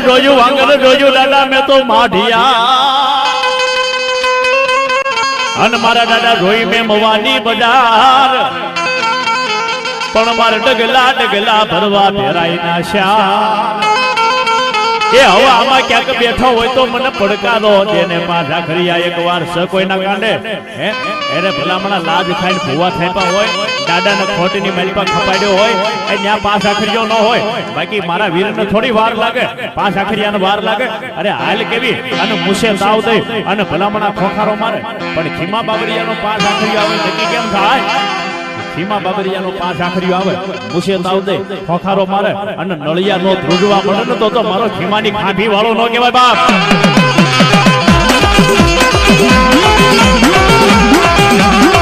જોયું વાંગણ જોયું દાદા મેં તો માઢિયા અને મારા દાદા જોઈ મેં મવાની બજાર પણ મારે ડગલા ડગલા ભરવા ફેરાઈ નાશ્યા એ હવે આમાં ક્યાંક બેઠો હોય તો મને પડકારો દેને પાછા ખરીયા એકવાર સ કોઈના કાંડે એને ભલામણા લાજ ખાઈને ભૂવા થાપ્યા હોય દાદાને ખોટની માલપા ખપાડ્યો હોય એ ત્યાં પાસ આખરીયો ન હોય બાકી મારા વીરને થોડી વાર લાગે પાસ આખરીયાને વાર લાગે અરે હાલ કેવી અને મુસે તાવ દે અને ભલામણા ખોખારો મારે પણ ખીમા બાબરિયાનો પાસ આખરીયો આવે નક્કી કેમ થાય ખીમા બાબરિયાનો પાસ આખરીયો આવે મુસે તાવ દે ખોખારો મારે અને નળિયા નો ધ્રુજવા મળે ને તો મારો ખીમાની ખાંભી વાળો ન કહેવાય બાપ Thank you.